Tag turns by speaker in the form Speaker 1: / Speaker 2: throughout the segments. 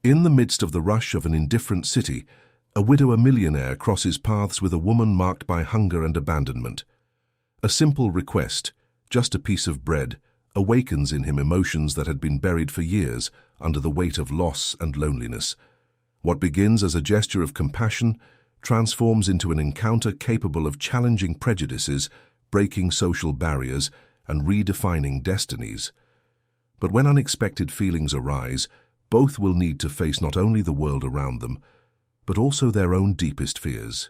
Speaker 1: In the midst of the rush of an indifferent city, a widower millionaire crosses paths with a woman marked by hunger and abandonment. A simple request, just a piece of bread, awakens in him emotions that had been buried for years under the weight of loss and loneliness. What begins as a gesture of compassion transforms into an encounter capable of challenging prejudices, breaking social barriers, and redefining destinies. But when unexpected feelings arise, both will need to face not only the world around them, but also their own deepest fears.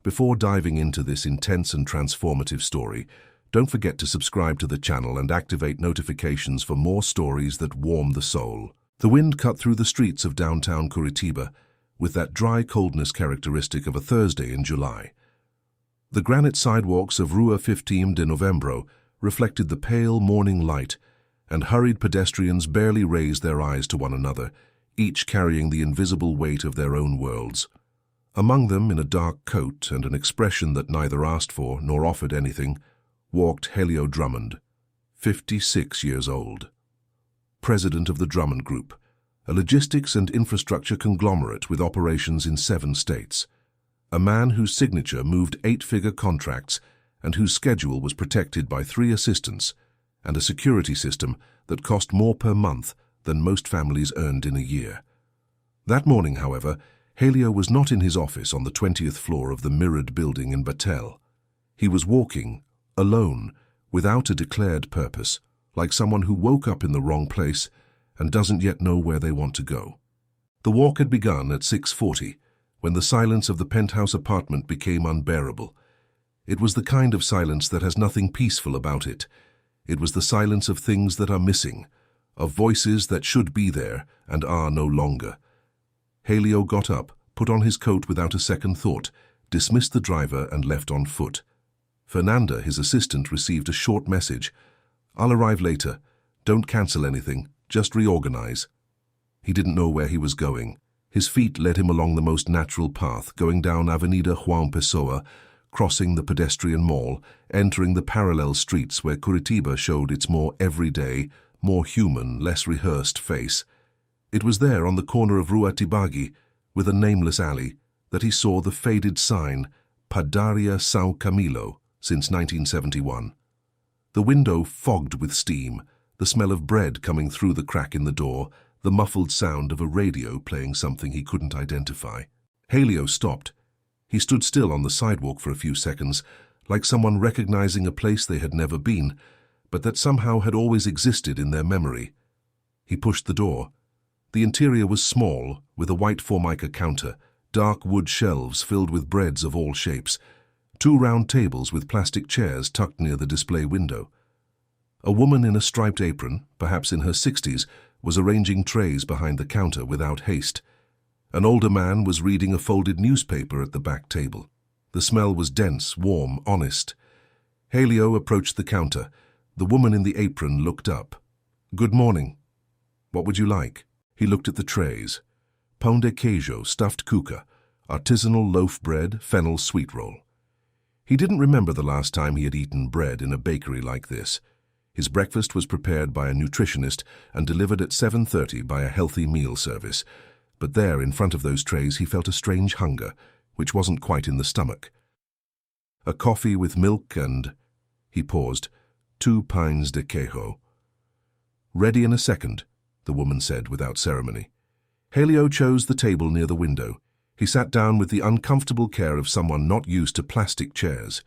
Speaker 1: Before diving into this intense and transformative story, don't forget to subscribe to the channel and activate notifications for more stories that warm the soul. The wind cut through the streets of downtown Curitiba, with that dry coldness characteristic of a Thursday in July. The granite sidewalks of Rua 15 de Novembro reflected the pale morning light, and hurried pedestrians barely raised their eyes to one another, each carrying the invisible weight of their own worlds. Among them, in a dark coat and an expression that neither asked for nor offered anything, walked Helio Drummond, 56 years old. President of the Drummond Group, a logistics and infrastructure conglomerate with operations in 7 states. A man whose signature moved 8-figure contracts and whose schedule was protected by 3 assistants and a security system that cost more per month than most families earned in a year. That morning, however, Helio was not in his office on the 20th floor of the mirrored building in Batel. He was walking, alone, without a declared purpose, like someone who woke up in the wrong place and doesn't yet know where they want to go. The walk had begun at 6:40, when the silence of the penthouse apartment became unbearable. It was the kind of silence that has nothing peaceful about it. It was the silence of things that are missing, of voices that should be there and are no longer. Helio got up, put on his coat without a second thought, dismissed the driver and left on foot. Fernanda, his assistant, received a short message. "I'll arrive later. Don't cancel anything. Just reorganize." He didn't know where he was going. His feet led him along the most natural path, going down Avenida João Pessoa, crossing the pedestrian mall, entering the parallel streets where Curitiba showed its more everyday, more human, less rehearsed face. It was there on the corner of Rua Tibagi, with a nameless alley, that he saw the faded sign, Padaria São Camilo, since 1971. The window fogged with steam, the smell of bread coming through the crack in the door, the muffled sound of a radio playing something he couldn't identify. Helio stopped. He stood still on the sidewalk for a few seconds, like someone recognizing a place they had never been, but that somehow had always existed in their memory. He pushed the door. The interior was small, with a white formica counter, dark wood shelves filled with breads of all shapes, 2 round tables with plastic chairs tucked near the display window. A woman in a striped apron, perhaps in her 60s, was arranging trays behind the counter without haste. An older man was reading a folded newspaper at the back table. The smell was dense, warm, honest. Helio approached the counter. The woman in the apron looked up. "Good morning. What would you like?" He looked at the trays. Pão de queijo, stuffed cuca, artisanal loaf bread, fennel sweet roll. He didn't remember the last time he had eaten bread in a bakery like this. His breakfast was prepared by a nutritionist and delivered at 7:30 by a healthy meal service. But there, in front of those trays, he felt a strange hunger, which wasn't quite in the stomach. "A coffee with milk and—" He paused. 2 pães de queijo. "Ready in a second," the woman said without ceremony. Helio chose the table near the window. He sat down with the uncomfortable care of someone not used to plastic chairs.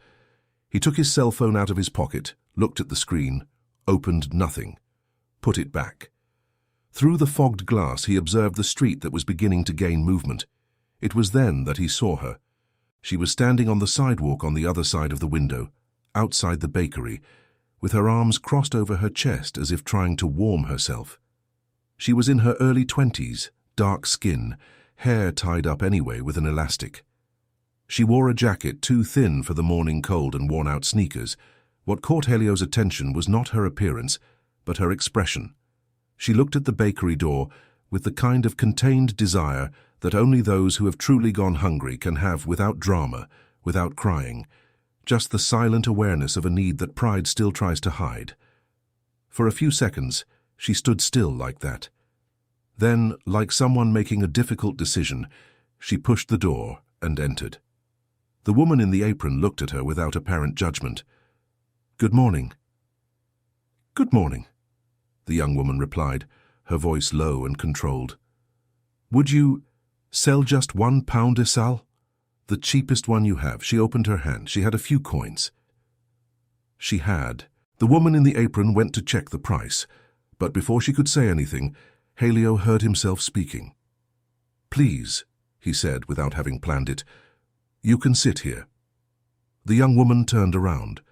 Speaker 1: He took his cell phone out of his pocket, looked at the screen, opened nothing, put it back. Through the fogged glass he observed the street that was beginning to gain movement. It was then that he saw her. She was standing on the sidewalk on the other side of the window, outside the bakery, with her arms crossed over her chest as if trying to warm herself. She was in her early 20s, dark skin, hair tied up anyway with an elastic. She wore a jacket too thin for the morning cold and worn-out sneakers. What caught Helio's attention was not her appearance, but her expression. She looked at the bakery door with the kind of contained desire that only those who have truly gone hungry can have without drama, without crying, just the silent awareness of a need that pride still tries to hide. For a few seconds, she stood still like that. Then, like someone making a difficult decision, she pushed the door and entered. The woman in the apron looked at her without apparent judgment. "Good morning." "Good morning," the young woman replied, her voice low and controlled. "Would you sell just 1 pound de sal? The cheapest one you have." She opened her hand. She had a few coins. She had. The woman in the apron went to check the price, but before she could say anything, Helio heard himself speaking. "Please," he said without having planned it, "you can sit here." The young woman turned around.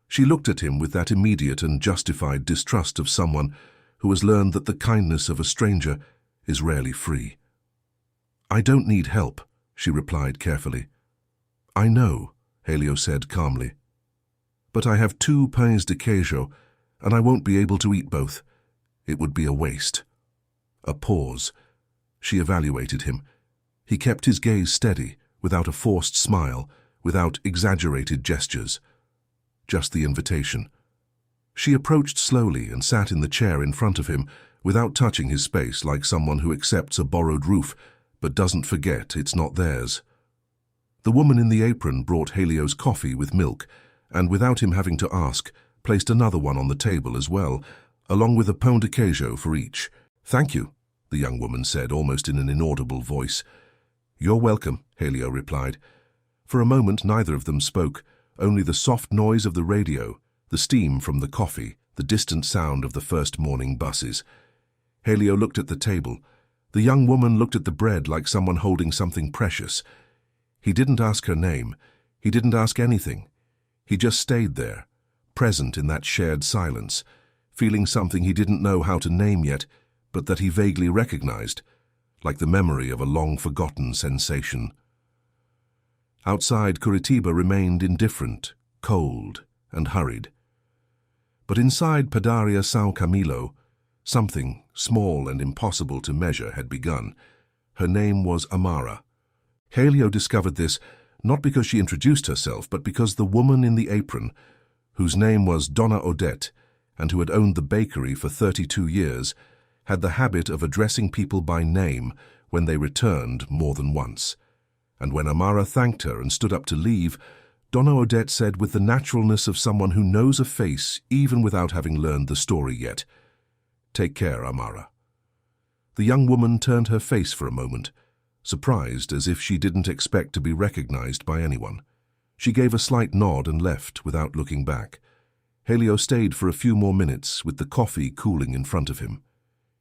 Speaker 1: She looked at him with that immediate and justified distrust of someone who has learned that the kindness of a stranger is rarely free. "I don't need help," she replied carefully. "I know," Helio said calmly. "But I have 2 pains de queijo, and I won't be able to eat both. It would be a waste." A pause. She evaluated him. He kept his gaze steady, without a forced smile, without exaggerated gestures. Just the invitation. She approached slowly and sat in the chair in front of him, without touching his space, like someone who accepts a borrowed roof, but doesn't forget it's not theirs. The woman in the apron brought Helio's coffee with milk, and without him having to ask, placed another one on the table as well, along with a pain de queijo for each. "Thank you," the young woman said, almost in an inaudible voice. "You're welcome," Helio replied. For a moment neither of them spoke, only the soft noise of the radio, the steam from the coffee, the distant sound of the first morning buses. Helio looked at the table. The young woman looked at the bread like someone holding something precious. He didn't ask her name. He didn't ask anything. He just stayed there, present in that shared silence, feeling something he didn't know how to name yet, but that he vaguely recognized, like the memory of a long-forgotten sensation. Outside, Curitiba remained indifferent, cold, and hurried. But inside Padaria São Camilo, something small and impossible to measure had begun. Her name was Amara. Helio discovered this not because she introduced herself, but because the woman in the apron, whose name was Donna Odette, and who had owned the bakery for 32 years, had the habit of addressing people by name when they returned more than once. And when Amara thanked her and stood up to leave, Donna Odette said with the naturalness of someone who knows a face even without having learned the story yet, "Take care, Amara." The young woman turned her face for a moment, surprised as if she didn't expect to be recognized by anyone. She gave a slight nod and left without looking back. Helio stayed for a few more minutes with the coffee cooling in front of him.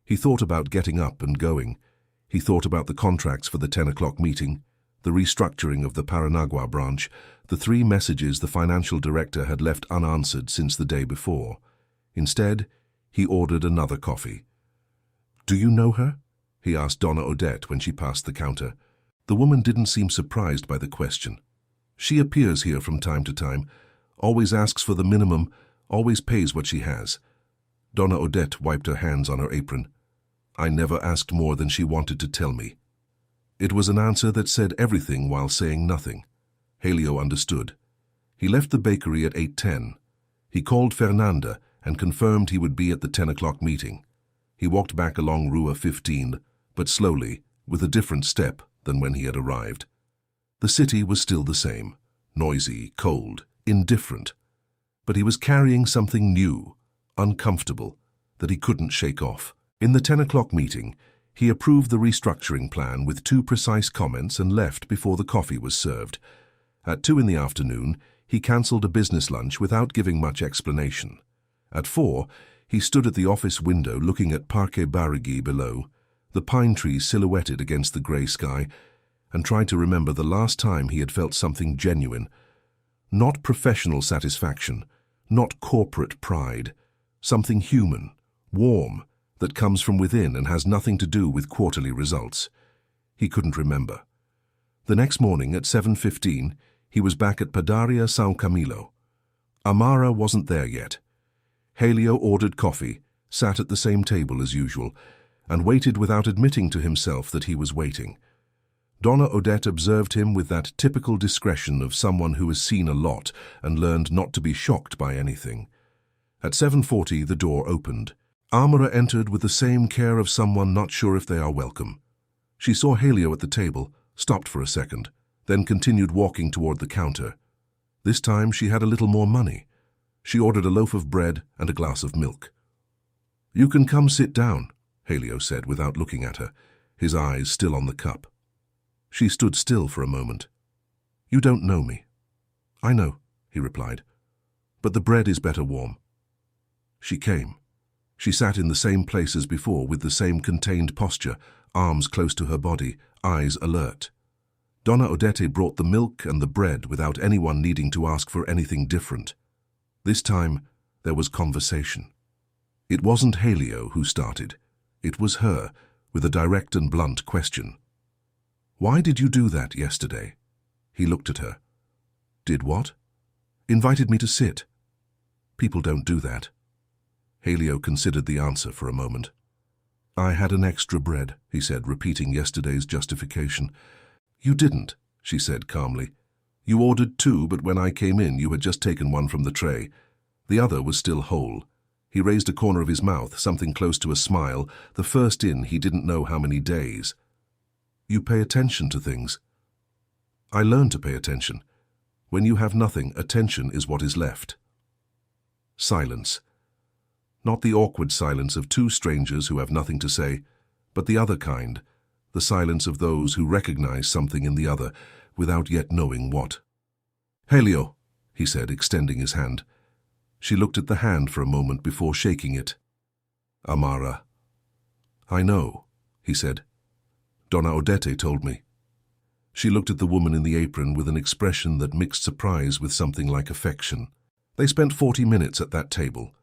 Speaker 1: He thought about getting up and going. He thought about the contracts for the 10 o'clock meeting, the restructuring of the Paranagua branch, the 3 messages the financial director had left unanswered since the day before. Instead, he ordered another coffee. "Do you know her?" he asked Donna Odette when she passed the counter. The woman didn't seem surprised by the question. "She appears here from time to time, always asks for the minimum, always pays what she has." Donna Odette wiped her hands on her apron. "I never asked more than she wanted to tell me." It was an answer that said everything while saying nothing. Helio understood. He left the bakery at 8:10. He called Fernanda and confirmed he would be at the 10 o'clock meeting. He walked back along Rua 15, but slowly, with a different step than when he had arrived. The city was still the same, noisy, cold, indifferent. But he was carrying something new, uncomfortable, that he couldn't shake off. In the 10 o'clock meeting, he approved the restructuring plan with 2 precise comments and left before the coffee was served. At 2 in the afternoon, he cancelled a business lunch without giving much explanation. At 4, he stood at the office window looking at Parque Barigui below, the pine trees silhouetted against the grey sky, and tried to remember the last time he had felt something genuine. Not professional satisfaction, not corporate pride, something human, warm, that comes from within and has nothing to do with quarterly results. He couldn't remember. The next morning at 7:15, he was back at Padaria São Camilo. Amara wasn't there yet. Helio ordered coffee, sat at the same table as usual, and waited without admitting to himself that he was waiting. Donna Odette observed him with that typical discretion of someone who has seen a lot and learned not to be shocked by anything. At 7:40, the door opened. Amara entered with the same care of someone not sure if they are welcome. She saw Helio at the table, stopped for a second, then continued walking toward the counter. This time she had a little more money. She ordered a loaf of bread and a glass of milk. "You can come sit down," Helio said without looking at her, his eyes still on the cup. She stood still for a moment. "You don't know me." "I know," he replied, "but the bread is better warm." She came. She sat in the same place as before with the same contained posture, arms close to her body, eyes alert. Donna Odette brought the milk and the bread without anyone needing to ask for anything different. This time, there was conversation. It wasn't Helio who started. It was her, with a direct and blunt question. "Why did you do that yesterday?" He looked at her. "Did what?" "Invited me to sit." "People don't do that." Helio considered the answer for a moment. "I had an extra bread," he said, repeating yesterday's justification. "You didn't," she said calmly. "You ordered two, but when I came in, you had just taken one from the tray. The other was still whole." He raised a corner of his mouth, something close to a smile, the first in he didn't know how many days. "You pay attention to things." "I learned to pay attention. When you have nothing, attention is what is left." Silence. Not the awkward silence of two strangers who have nothing to say, but the other kind, the silence of those who recognize something in the other without yet knowing what. "Helio," he said, extending his hand. She looked at the hand for a moment before shaking it. "Amara." "I know," he said. "Donna Odette told me." She looked at the woman in the apron with an expression that mixed surprise with something like affection. They spent 40 minutes at that table.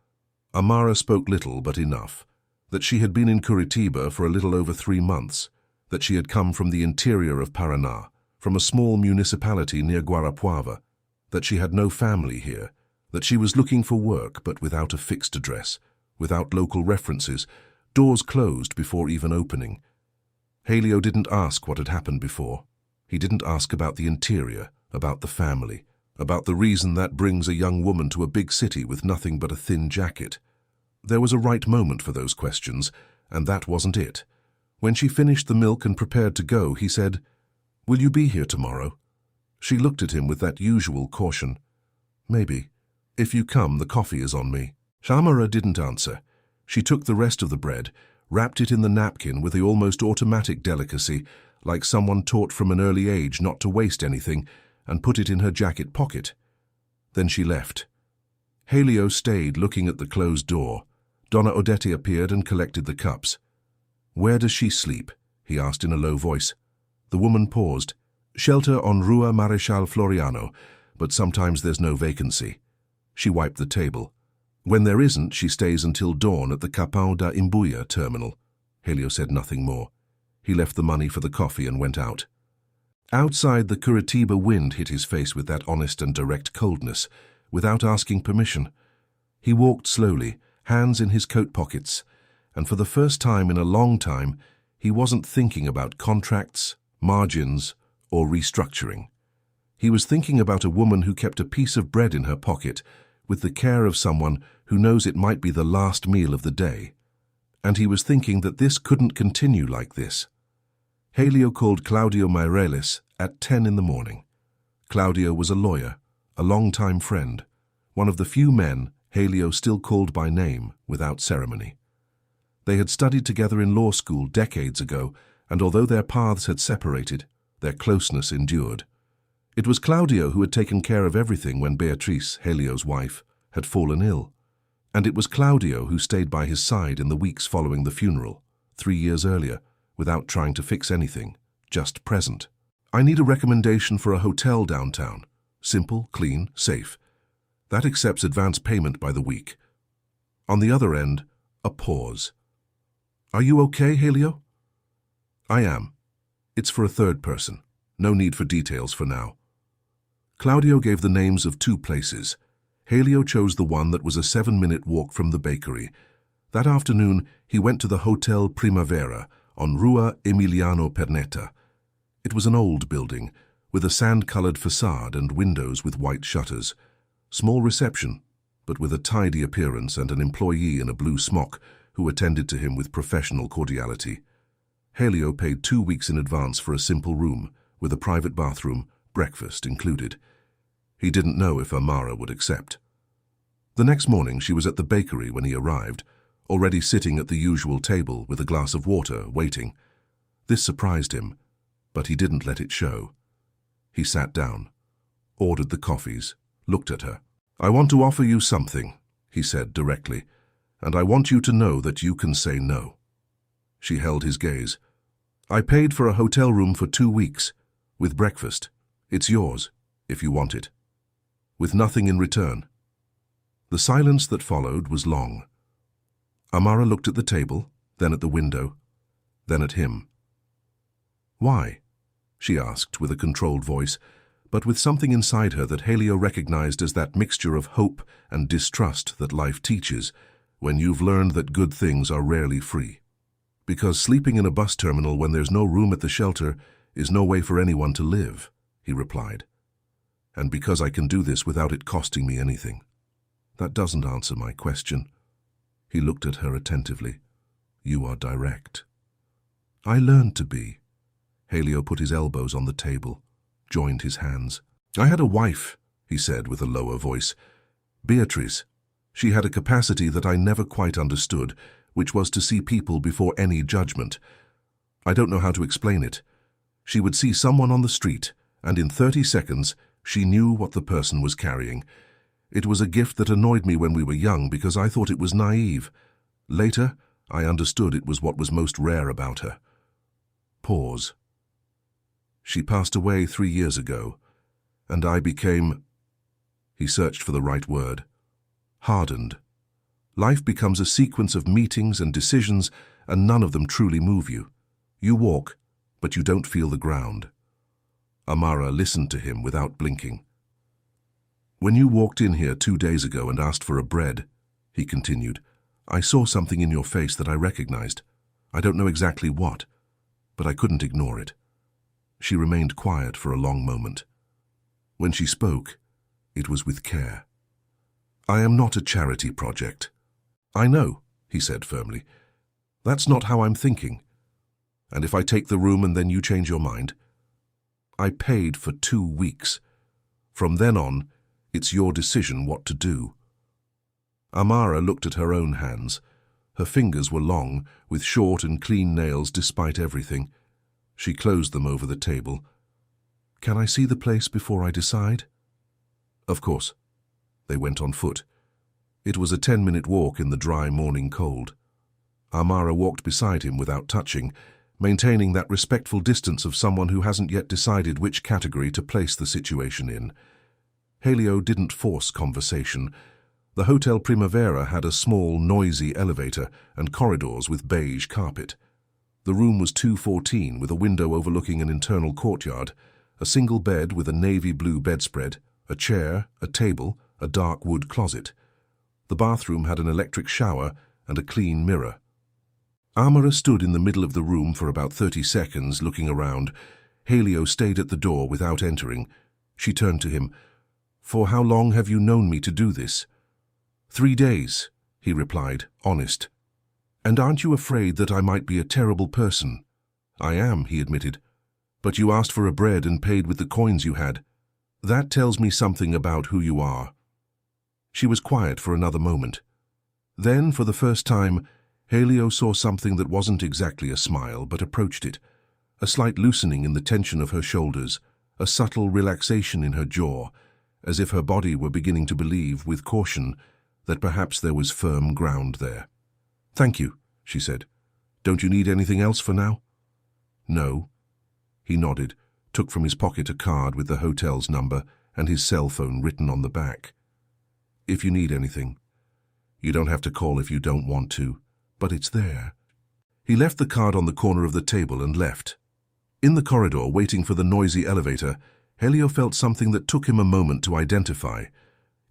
Speaker 1: Amara spoke little but enough. That she had been in Curitiba for a little over 3 months. That she had come from the interior of Paraná, from a small municipality near Guarapuava. That she had no family here. That she was looking for work but without a fixed address, without local references, doors closed before even opening. Helio didn't ask what had happened before. He didn't ask about the interior, about the family, about the reason that brings a young woman to a big city with nothing but a thin jacket. There was a right moment for those questions, and that wasn't it. When she finished the milk and prepared to go, he said, "Will you be here tomorrow?" She looked at him with that usual caution. "Maybe. If you come, the coffee is on me." Amara didn't answer. She took the rest of the bread, wrapped it in the napkin with the almost automatic delicacy, like someone taught from an early age not to waste anything, and put it in her jacket pocket. Then she left. Helio stayed looking at the closed door. Donna Odette appeared and collected the cups. "Where does she sleep?" he asked in a low voice. The woman paused. "Shelter on Rua Marechal Floriano, but sometimes there's no vacancy." She wiped the table. "When there isn't, she stays until dawn at the Capão da Imbuia terminal." Helio said nothing more. He left the money for the coffee and went out. Outside, the Curitiba wind hit his face with that honest and direct coldness, without asking permission. He walked slowly, hands in his coat pockets, and for the first time in a long time, he wasn't thinking about contracts, margins, or restructuring. He was thinking about a woman who kept a piece of bread in her pocket, with the care of someone who knows it might be the last meal of the day. And he was thinking that this couldn't continue like this. Helio called Claudio Mireles at 10 in the morning. Claudio was a lawyer, a long-time friend, one of the few men Helio still called by name without ceremony. They had studied together in law school decades ago, and although their paths had separated, their closeness endured. It was Claudio who had taken care of everything when Beatriz, Helio's wife, had fallen ill. And it was Claudio who stayed by his side in the weeks following the funeral, 3 years earlier, without trying to fix anything, just present. "I need a recommendation for a hotel downtown. Simple, clean, safe. That accepts advance payment by the week." On the other end, a pause. "Are you okay, Helio?" "I am. It's for a third person. No need for details for now." Claudio gave the names of 2 places. Helio chose the one that was a 7-minute walk from the bakery. That afternoon, he went to the Hotel Primavera on Rua Emiliano Pernetta. It was an old building, with a sand-colored facade and windows with white shutters. Small reception, but with a tidy appearance and an employee in a blue smock who attended to him with professional cordiality. Helio paid 2 weeks in advance for a simple room, with a private bathroom, breakfast included. He didn't know if Amara would accept. The next morning she was at the bakery when he arrived, already sitting at the usual table with a glass of water, waiting. This surprised him, but he didn't let it show. He sat down, ordered the coffees, looked at her. "I want to offer you something," he said directly, "and I want you to know that you can say no." She held his gaze. "I paid for a hotel room for 2 weeks, with breakfast. It's yours, if you want it. With nothing in return." The silence that followed was long. Amara looked at the table, then at the window, then at him. "Why?" she asked with a controlled voice, but with something inside her that Helio recognized as that mixture of hope and distrust that life teaches when you've learned that good things are rarely free. "Because sleeping in a bus terminal when there's no room at the shelter is no way for anyone to live," he replied. "And because I can do this without it costing me anything." "That doesn't answer my question." He looked at her attentively. "You are direct." "I learned to be." Helio put his elbows on the table, joined his hands. "I had a wife," he said with a lower voice. "Beatrice. She had a capacity that I never quite understood, which was to see people before any judgment. I don't know how to explain it. She would see someone on the street, and in 30 seconds she knew what the person was carrying. It was a gift that annoyed me when we were young because I thought it was naive. Later, I understood it was what was most rare about her." Pause. "She passed away 3 years ago, and I became—" he searched for the right word. "Hardened. Life becomes a sequence of meetings and decisions, and none of them truly move you. You walk, but you don't feel the ground." Amara listened to him without blinking. "When you walked in here 2 days ago and asked for a bread," he continued, "I saw something in your face that I recognized. I don't know exactly what, but I couldn't ignore it." She remained quiet for a long moment. When she spoke, it was with care. "I am not a charity project." "I know," he said firmly. "That's not how I'm thinking. And if I take the room and then you change your mind?" "I paid for 2 weeks. From then on, it's your decision what to do." Amara looked at her own hands. Her fingers were long, with short and clean nails despite everything. She closed them over the table. "Can I see the place before I decide?" "Of course." They went on foot. It was a 10-minute walk in the dry morning cold. Amara walked beside him without touching, maintaining that respectful distance of someone who hasn't yet decided which category to place the situation in. Helio didn't force conversation. The Hotel Primavera had a small, noisy elevator and corridors with beige carpet. The room was 214 with a window overlooking an internal courtyard, a single bed with a navy blue bedspread, a chair, a table, a dark wood closet. The bathroom had an electric shower and a clean mirror. Amara stood in the middle of the room for about 30 seconds, looking around. Helio stayed at the door without entering. She turned to him. "For how long have you known me to do this?" 3 days, he replied, honest. "And aren't you afraid that I might be a terrible person?" "I am," he admitted. "But you asked for a bread and paid with the coins you had. That tells me something about who you are." She was quiet for another moment. Then, for the first time, Helio saw something that wasn't exactly a smile, but approached it. A slight loosening in the tension of her shoulders, a subtle relaxation in her jaw, as if her body were beginning to believe, with caution, that perhaps there was firm ground there. "Thank you," she said. "Don't you need anything else for now?" "No." He nodded, took from his pocket a card with the hotel's number and his cell phone written on the back. "If you need anything. You don't have to call if you don't want to, but it's there." He left the card on the corner of the table and left. In the corridor, waiting for the noisy elevator, Helio felt something that took him a moment to identify.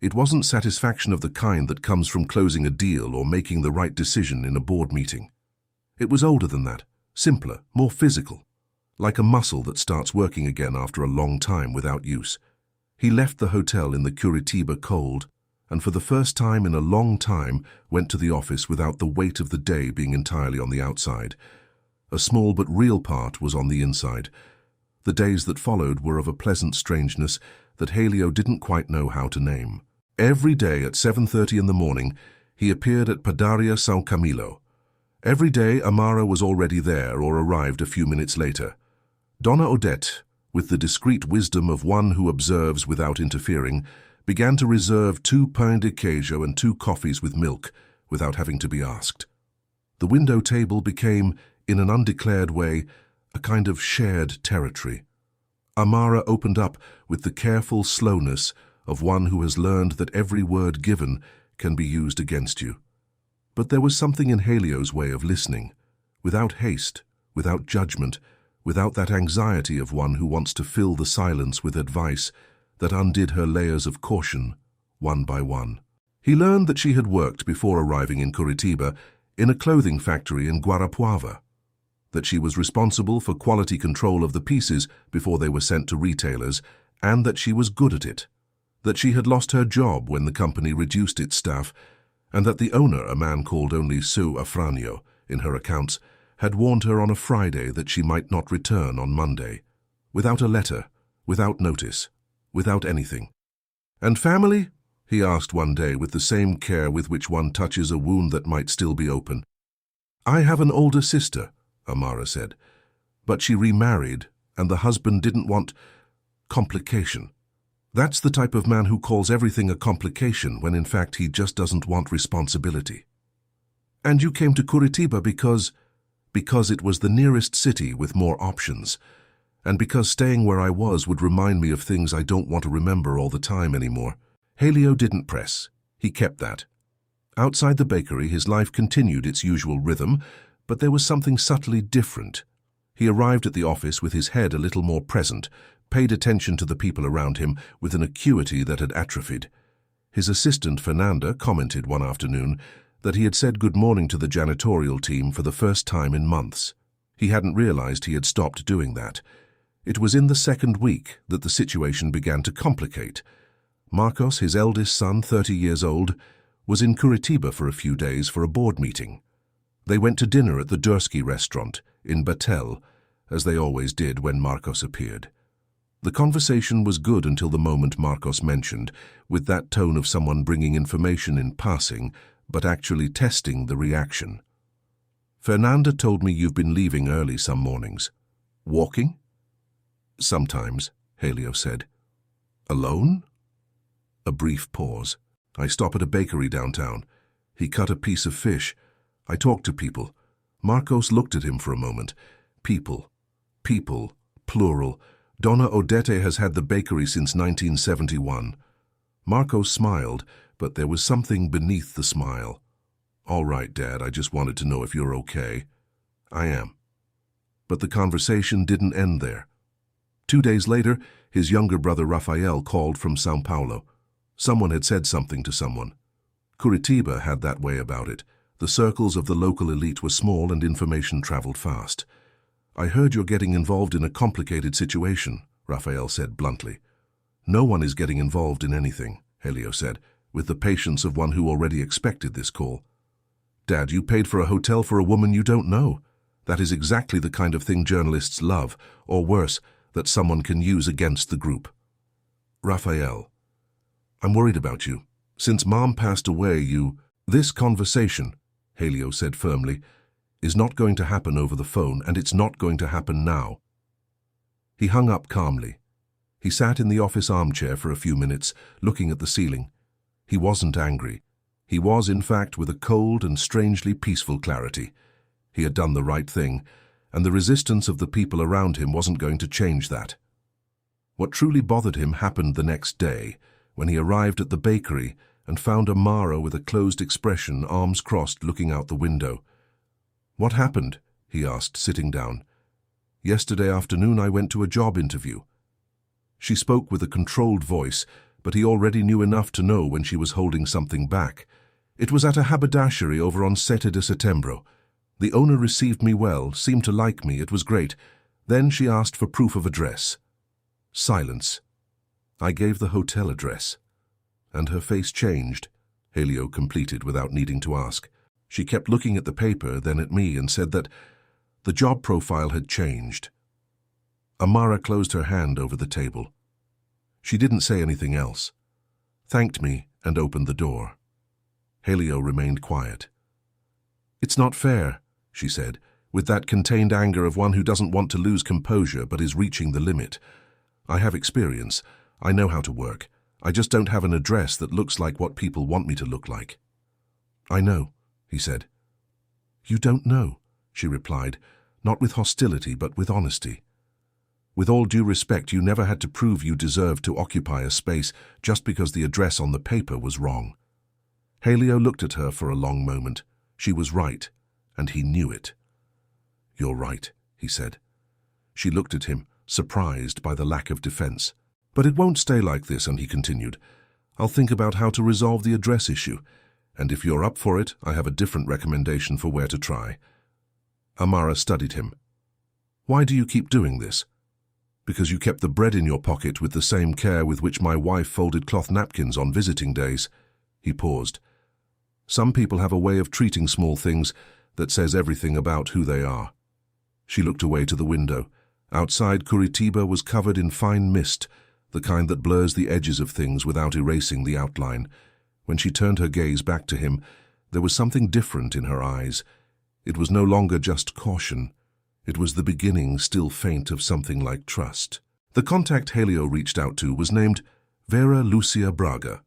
Speaker 1: It wasn't satisfaction of the kind that comes from closing a deal or making the right decision in a board meeting. It was older than that, simpler, more physical, like a muscle that starts working again after a long time without use. He left the hotel in the Curitiba cold. and for the first time in a long time went to the office without the weight of the day being entirely on the outside. A small but real part was on the inside. The days that followed were of a pleasant strangeness that Helio didn't quite know how to name. Every day at 7:30 in the morning, he appeared at Padaria São Camilo. Every day Amara was already there or arrived a few minutes later. Donna Odette, with the discreet wisdom of one who observes without interfering, began to reserve 2 pain de queijo and 2 coffees with milk, without having to be asked. The window table became, in an undeclared way, a kind of shared territory. Amara opened up with the careful slowness of one who has learned that every word given can be used against you. But there was something in Helio's way of listening, without haste, without judgment, without that anxiety of one who wants to fill the silence with advice, that undid her layers of caution, one by one. He learned that she had worked before arriving in Curitiba in a clothing factory in Guarapuava, that she was responsible for quality control of the pieces before they were sent to retailers, and that she was good at it, that she had lost her job when the company reduced its staff, and that the owner, a man called only Seu Afrânio in her accounts, had warned her on a Friday that she might not return on Monday, without a letter, without notice, without anything. "And family?" he asked one day with the same care with which one touches a wound that might still be open. "I have an older sister," Amara said, "but she remarried, and the husband didn't want complication." That's the type of man who calls everything a complication when in fact he just doesn't want responsibility. "And you came to Curitiba because it was the nearest city with more options, and because staying where I was would remind me of things I don't want to remember all the time anymore." Helio didn't press. He kept that. Outside the bakery, his life continued its usual rhythm, but there was something subtly different. He arrived at the office with his head a little more present, paid attention to the people around him with an acuity that had atrophied. His assistant, Fernanda, commented one afternoon that he had said good morning to the janitorial team for the first time in months. He hadn't realized he had stopped doing that. It was in the second week that the situation began to complicate. Marcos, his eldest son, 30 years old, was in Curitiba for a few days for a board meeting. They went to dinner at the Dursky restaurant in Batel, as they always did when Marcos appeared. The conversation was good until the moment Marcos mentioned, with that tone of someone bringing information in passing, but actually testing the reaction. "Fernanda told me you've been leaving early some mornings." "Walking?" "Sometimes," Helio said. "Alone?" A brief pause. "I stop at a bakery downtown." He cut a piece of fish. "I talk to people." Marcos looked at him for a moment. People, plural. Donna Odette has had the bakery since 1971. Marcos smiled, but there was something beneath the smile. "All right, Dad, I just wanted to know if you're okay." "I am." But the conversation didn't end there. 2 days later, his younger brother Rafael called from São Paulo. Someone had said something to someone. Curitiba had that way about it. The circles of the local elite were small and information traveled fast. "I heard you're getting involved in a complicated situation," Rafael said bluntly. "No one is getting involved in anything," Helio said, with the patience of one who already expected this call. "Dad, you paid for a hotel for a woman you don't know. That is exactly the kind of thing journalists love, or worse, that someone can use against the group." "Rafael, I'm worried about you. Since Mom passed away, This conversation," Helio said firmly, "is not going to happen over the phone, and it's not going to happen now." He hung up calmly. He sat in the office armchair for a few minutes, looking at the ceiling. He wasn't angry. He was, in fact, with a cold and strangely peaceful clarity. He had done the right thing, and the resistance of the people around him wasn't going to change that. What truly bothered him happened the next day, when he arrived at the bakery and found Amara with a closed expression, arms crossed, looking out the window. "What happened?" he asked, sitting down. "Yesterday afternoon I went to a job interview." She spoke with a controlled voice, but he already knew enough to know when she was holding something back. "It was at a haberdashery over on 7 de Setembro. The owner received me well, seemed to like me, it was great. Then she asked for proof of address." Silence. "I gave the hotel address." And her face changed, Helio completed without needing to ask. She kept looking at the paper, then at me, and said that the job profile had changed. Amara closed her hand over the table. She didn't say anything else, thanked me, and opened the door. Helio remained quiet. "It's not fair," she said, with that contained anger of one who doesn't want to lose composure but is reaching the limit. "I have experience. I know how to work. I just don't have an address that looks like what people want me to look like." "I know," he said. "You don't know," she replied, not with hostility but with honesty. "With all due respect, you never had to prove you deserved to occupy a space just because the address on the paper was wrong." Helio looked at her for a long moment. She was right, and he knew it. "You're right," he said. She looked at him, surprised by the lack of defense. "But it won't stay like this," and he continued. "I'll think about how to resolve the address issue, and if you're up for it, I have a different recommendation for where to try." Amara studied him. "Why do you keep doing this?" "Because you kept the bread in your pocket with the same care with which my wife folded cloth napkins on visiting days." He paused. "Some people have a way of treating small things that says everything about who they are." She looked away to the window. Outside, Curitiba was covered in fine mist, the kind that blurs the edges of things without erasing the outline. When she turned her gaze back to him, there was something different in her eyes. It was no longer just caution. It was the beginning, still faint, of something like trust. The contact Helio reached out to was named Vera Lucia Braga,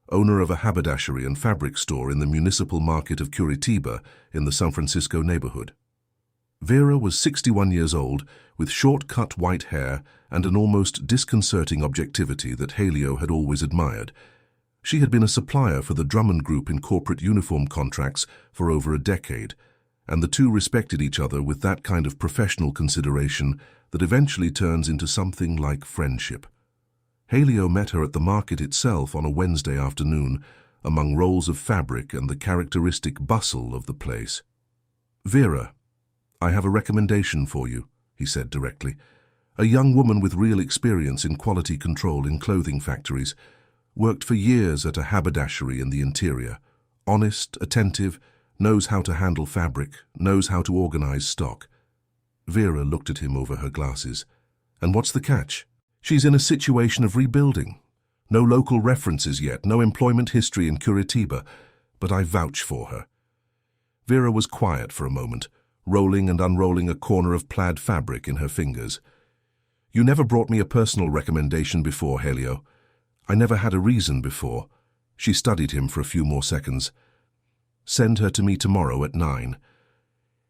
Speaker 1: owner of a haberdashery and fabric store in the municipal market of Curitiba in the San Francisco neighborhood. Vera was 61 years old, with short-cut white hair and an almost disconcerting objectivity that Helio had always admired. She had been a supplier for the Drummond Group in corporate uniform contracts for over a decade, and the two respected each other with that kind of professional consideration that eventually turns into something like friendship. Helio met her at the market itself on a Wednesday afternoon, among rolls of fabric and the characteristic bustle of the place. "Vera, I have a recommendation for you," he said directly. "A young woman with real experience in quality control in clothing factories, worked for years at a haberdashery in the interior. Honest, attentive, knows how to handle fabric, knows how to organize stock." Vera looked at him over her glasses. "And what's the catch?" "She's in a situation of rebuilding. No local references yet, no employment history in Curitiba, but I vouch for her." Vera was quiet for a moment, rolling and unrolling a corner of plaid fabric in her fingers. "You never brought me a personal recommendation before, Helio. I never had a reason before." She studied him for a few more seconds. "Send her to me tomorrow at 9.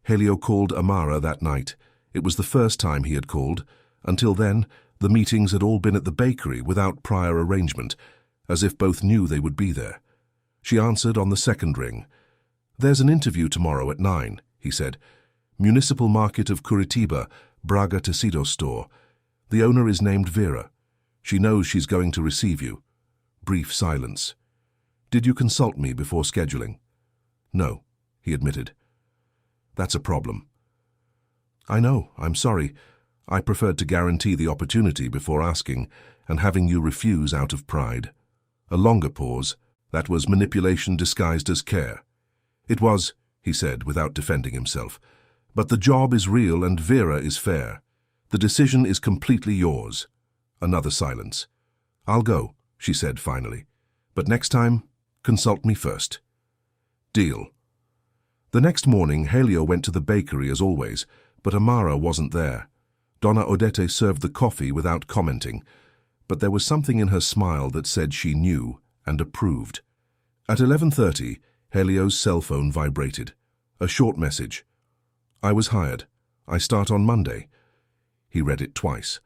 Speaker 1: Helio called Amara that night. It was the first time he had called. Until then, the meetings had all been at the bakery without prior arrangement, as if both knew they would be there. She answered on the second ring. "There's an interview tomorrow at 9, he said. "Municipal Market of Curitiba, Braga Tecido store. The owner is named Vera. She knows she's going to receive you." Brief silence. "Did you consult me before scheduling?" "No," he admitted. "That's a problem." "I know, I'm sorry. I preferred to guarantee the opportunity before asking, and having you refuse out of pride." A longer pause. "That was manipulation disguised as care." "It was," he said, without defending himself. "But the job is real and Vera is fair. The decision is completely yours." Another silence. "I'll go," she said finally. "But next time, consult me first." Deal. The next morning, Helio went to the bakery as always, but Amara wasn't there. Donna Odete served the coffee without commenting, but there was something in her smile that said she knew and approved. At 11:30, Helio's cell phone vibrated. A short message. "I was hired. I start on Monday." He read it twice,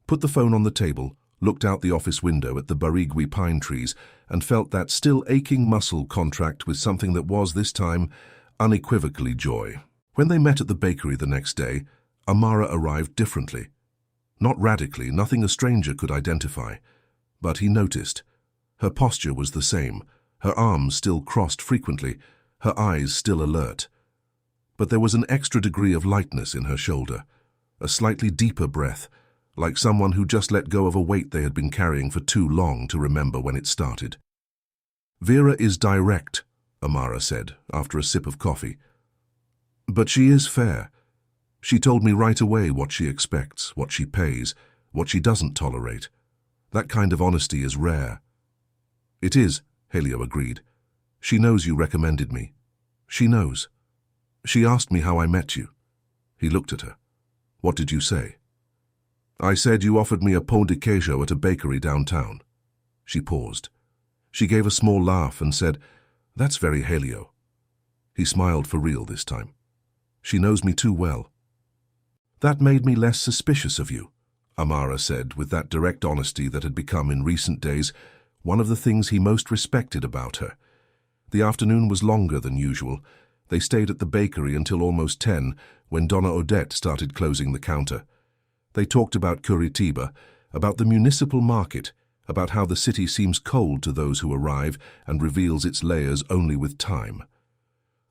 Speaker 1: put the phone on the table, looked out the office window at the Barigui pine trees, and felt that still aching muscle contract with something that was, this time, unequivocally joy. When they met at the bakery the next day, Amara arrived differently. Not radically, nothing a stranger could identify, but he noticed. Her posture was the same, her arms still crossed frequently, her eyes still alert. But there was an extra degree of lightness in her shoulder, a slightly deeper breath, like someone who just let go of a weight they had been carrying for too long to remember when it started. Vera is direct, Amara said, after a sip of coffee. But she is fair. She told me right away what she expects, what she pays, what she doesn't tolerate. That kind of honesty is rare. It is, Helio agreed. She knows you recommended me. She knows. She asked me how I met you. He looked at her. What did you say? I said you offered me a pain de queijo at a bakery downtown. She paused. She gave a small laugh and said, That's very Helio. He smiled for real this time. She knows me too well. That made me less suspicious of you, Amara said with that direct honesty that had become in recent days one of the things he most respected about her. The afternoon was longer than usual. They stayed at the bakery until almost 10, when Donna Odette started closing the counter. They talked about Curitiba, about the municipal market, about how the city seems cold to those who arrive and reveals its layers only with time.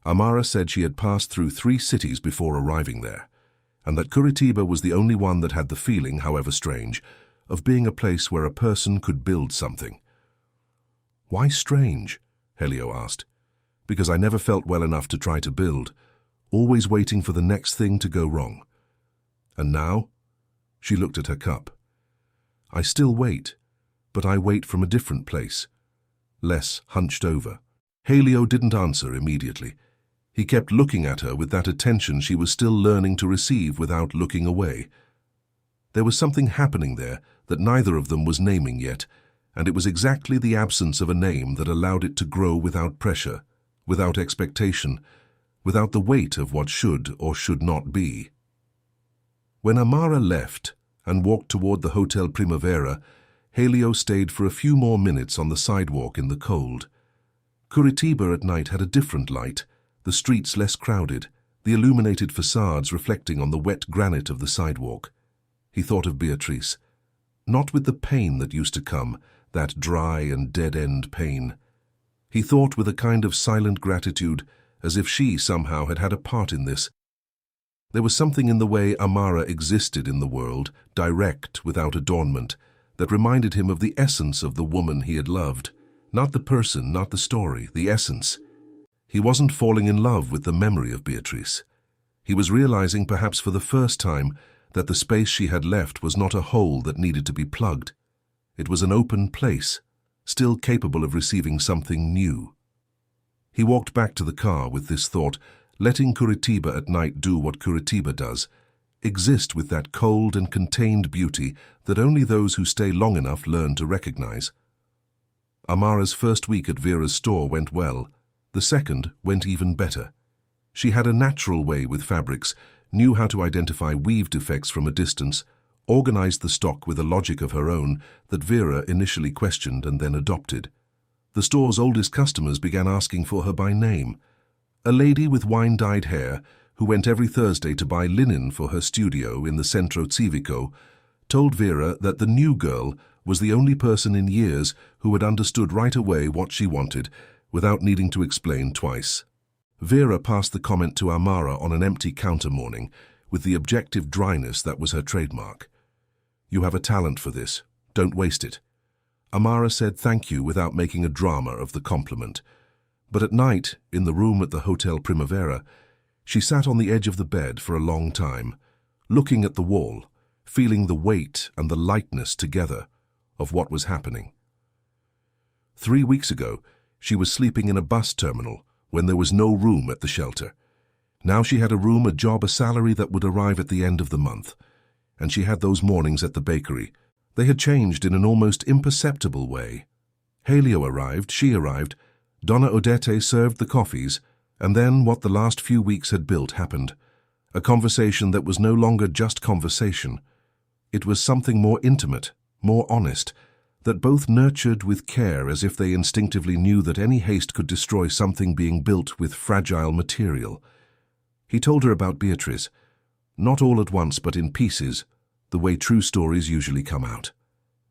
Speaker 1: Amara said she had passed through 3 cities before arriving there, and that Curitiba was the only one that had the feeling, however strange, of being a place where a person could build something. Why strange? Helio asked. Because I never felt well enough to try to build, always waiting for the next thing to go wrong. And now? She looked at her cup. I still wait, but I wait from a different place, less hunched over. Helio didn't answer immediately. He kept looking at her with that attention she was still learning to receive without looking away. There was something happening there that neither of them was naming yet, and it was exactly the absence of a name that allowed it to grow without pressure, without expectation, without the weight of what should or should not be. When Amara left and walked toward the Hotel Primavera, Helio stayed for a few more minutes on the sidewalk in the cold. Curitiba at night had a different light, the streets less crowded, the illuminated facades reflecting on the wet granite of the sidewalk. He thought of Beatrice, not with the pain that used to come, that dry and dead-end pain. He thought with a kind of silent gratitude, as if she somehow had had a part in this. There was something in the way Amara existed in the world, direct, without adornment, that reminded him of the essence of the woman he had loved. Not the person, not the story, the essence. He wasn't falling in love with the memory of Beatrice. He was realizing, perhaps for the first time, that the space she had left was not a hole that needed to be plugged. It was an open place, still capable of receiving something new. He walked back to the car with this thought, letting Curitiba at night do what Curitiba does, exist with that cold and contained beauty that only those who stay long enough learn to recognize. Amara's first week at Vera's store went well. The second went even better. She had a natural way with fabrics, knew how to identify weave defects from a distance, organized the stock with a logic of her own that Vera initially questioned and then adopted. The store's oldest customers began asking for her by name. A lady with wine-dyed hair, who went every Thursday to buy linen for her studio in the Centro Civico, told Vera that the new girl was the only person in years who had understood right away what she wanted, without needing to explain twice. Vera passed the comment to Amara on an empty counter morning, with the objective dryness that was her trademark. You have a talent for this. Don't waste it. Amara said thank you without making a drama of the compliment. But at night, in the room at the Hotel Primavera, she sat on the edge of the bed for a long time, looking at the wall, feeling the weight and the lightness together of what was happening. 3 weeks ago, she was sleeping in a bus terminal when there was no room at the shelter. Now she had a room, a job, a salary that would arrive at the end of the month. And she had those mornings at the bakery. They had changed in an almost imperceptible way. Helio arrived, she arrived, Donna Odette served the coffees, and then what the last few weeks had built happened. A conversation that was no longer just conversation. It was something more intimate, more honest, that both nurtured with care as if they instinctively knew that any haste could destroy something being built with fragile material. He told her about Beatrice, not all at once but in pieces, the way true stories usually come out.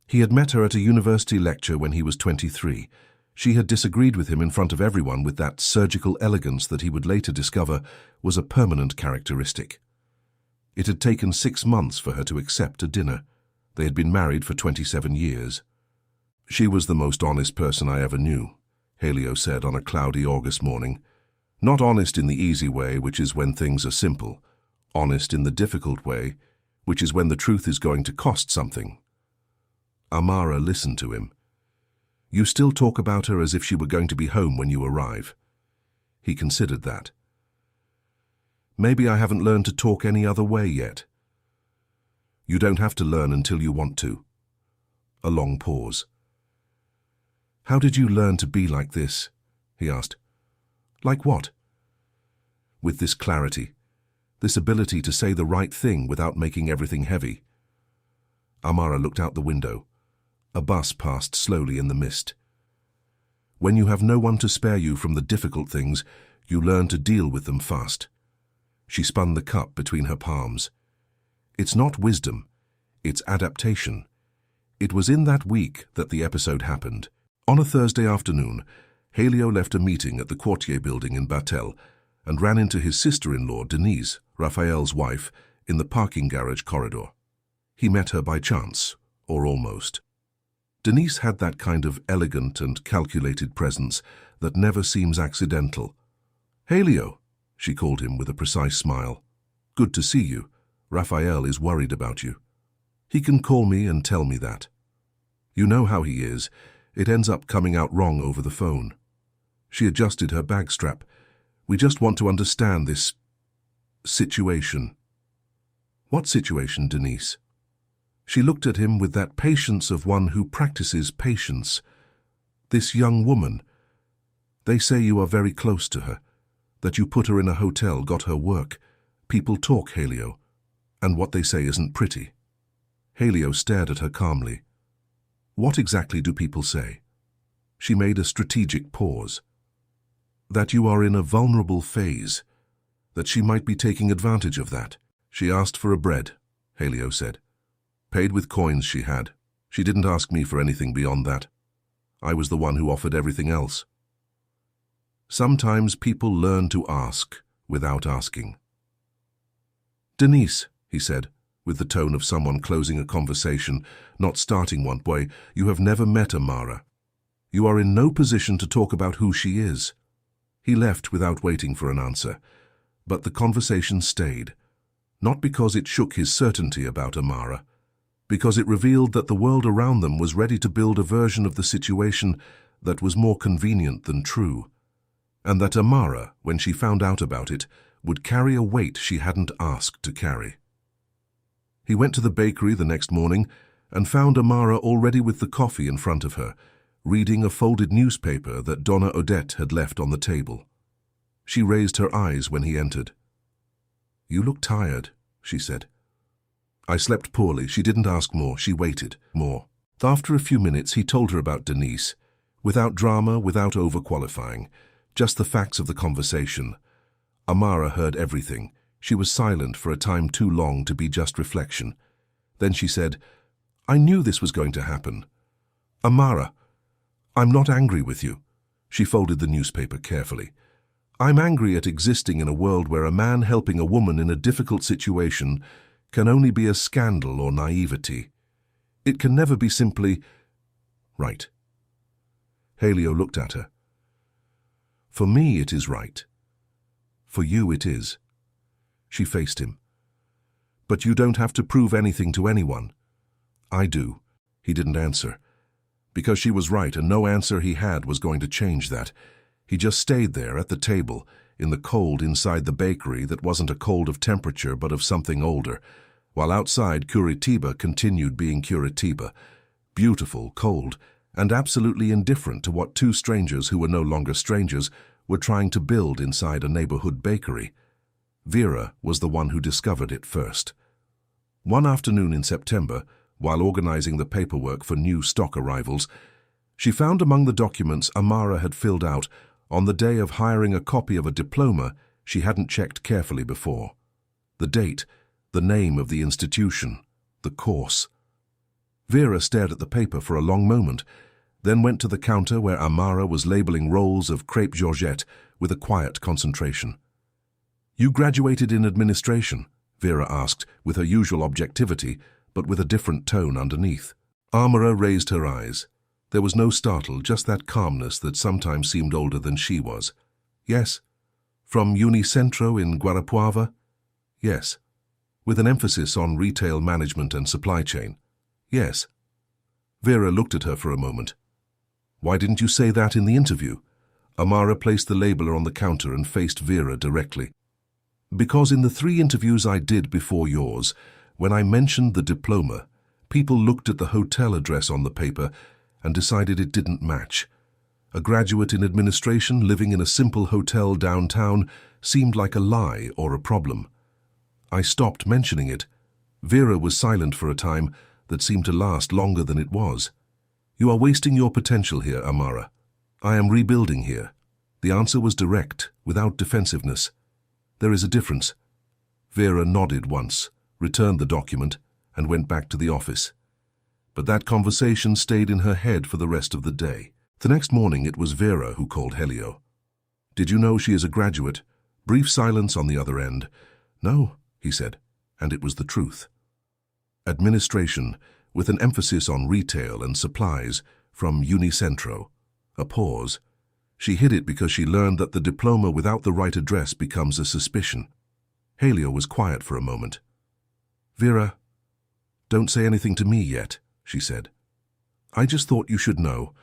Speaker 1: He had met her at a university lecture when he was 23. She had disagreed with him in front of everyone with that surgical elegance that he would later discover was a permanent characteristic. It had taken 6 months for her to accept a dinner. They had been married for 27 years. She was the most honest person I ever knew. Helio said on a cloudy August morning. Not honest in the easy way, which is when things are simple. Honest in the difficult way, which is when the truth is going to cost something. Amara listened to him. You still talk about her as if she were going to be home when you arrive. He considered that. Maybe I haven't learned to talk any other way yet. You don't have to learn until you want to. A long pause. How did you learn to be like this? He asked. Like what? With this clarity, this ability to say the right thing without making everything heavy. Amara looked out the window. A bus passed slowly in the mist. When you have no one to spare you from the difficult things, you learn to deal with them fast. She spun the cup between her palms. It's not wisdom, it's adaptation. It was in that week that the episode happened. On a Thursday afternoon, Helio left a meeting at the Quartier building in Batel and ran into his sister-in-law, Denise, Raphael's wife, in the parking garage corridor. He met her by chance, or almost. Denise had that kind of elegant and calculated presence that never seems accidental. Helio, she called him with a precise smile. Good to see you. Raphael is worried about you. He can call me and tell me that. You know how he is. It ends up coming out wrong over the phone. She adjusted her bag strap. We just want to understand this situation. What situation, Denise? She looked at him with that patience of one who practices patience. This young woman. They say you are very close to her, that you put her in a hotel, got her work. People talk, Helio, and what they say isn't pretty. Helio stared at her calmly. What exactly do people say? She made a strategic pause. That you are in a vulnerable phase, that she might be taking advantage of that. She asked for a bread, Helio said. Paid with coins she had. She didn't ask me for anything beyond that. I was the one who offered everything else. Sometimes people learn to ask without asking. Denise, he said, with the tone of someone closing a conversation, not starting one way, you have never met Amara. You are in no position to talk about who she is. He left without waiting for an answer, but the conversation stayed, not because it shook his certainty about Amara, because it revealed that the world around them was ready to build a version of the situation that was more convenient than true, and that Amara, when she found out about it, would carry a weight she hadn't asked to carry. He went to the bakery the next morning and found Amara already with the coffee in front of her, reading a folded newspaper that Donna Odette had left on the table. She raised her eyes when he entered. You look tired, she said. I slept poorly. She didn't ask more. She waited more. After a few minutes, he told her about Denise, without drama, without overqualifying, just the facts of the conversation. Amara heard everything. She was silent for a time too long to be just reflection. Then she said, I knew this was going to happen. Amara, I'm not angry with you. She folded the newspaper carefully. I'm angry at existing in a world where a man helping a woman in a difficult situation can only be a scandal or naivety. It can never be simply right. Helio looked at her. For me it is right. For you it is. She faced him. But you don't have to prove anything to anyone. I do. He didn't answer. Because she was right, and no answer he had was going to change that. He just stayed there at the table, in the cold inside the bakery that wasn't a cold of temperature but of something older, while outside Curitiba continued being Curitiba, beautiful, cold, and absolutely indifferent to what two strangers who were no longer strangers were trying to build inside a neighborhood bakery. Vera was the one who discovered it first. One afternoon in September, while organizing the paperwork for new stock arrivals, she found among the documents Amara had filled out on the day of hiring a copy of a diploma she hadn't checked carefully before. The date, the name of the institution, the course. Vera stared at the paper for a long moment, then went to the counter where Amara was labeling rolls of crepe Georgette with a quiet concentration. You graduated in administration? Vera asked, with her usual objectivity, but with a different tone underneath. Amara raised her eyes. There was no startle, just that calmness that sometimes seemed older than she was. Yes. From Unicentro in Guarapuava? Yes. With an emphasis on retail management and supply chain? Yes. Vera looked at her for a moment. Why didn't you say that in the interview? Amara placed the labeler on the counter and faced Vera directly. Because in the 3 interviews I did before yours, when I mentioned the diploma, people looked at the hotel address on the paper and decided it didn't match. A graduate in administration living in a simple hotel downtown seemed like a lie or a problem. I stopped mentioning it. Vera was silent for a time that seemed to last longer than it was. You are wasting your potential here, Amara. I am rebuilding here. The answer was direct, without defensiveness. There is a difference. Vera nodded once, returned the document, and went back to the office. But that conversation stayed in her head for the rest of the day. The next morning it was Vera who called Helio. Did you know she is a graduate? Brief silence on the other end. No, he said, and it was the truth. Administration, with an emphasis on retail and supplies, from Unicentro. A pause. She hid it because she learned that the diploma without the right address becomes a suspicion. Helio was quiet for a moment. Vera, don't say anything to me yet, she said. I just thought you should know.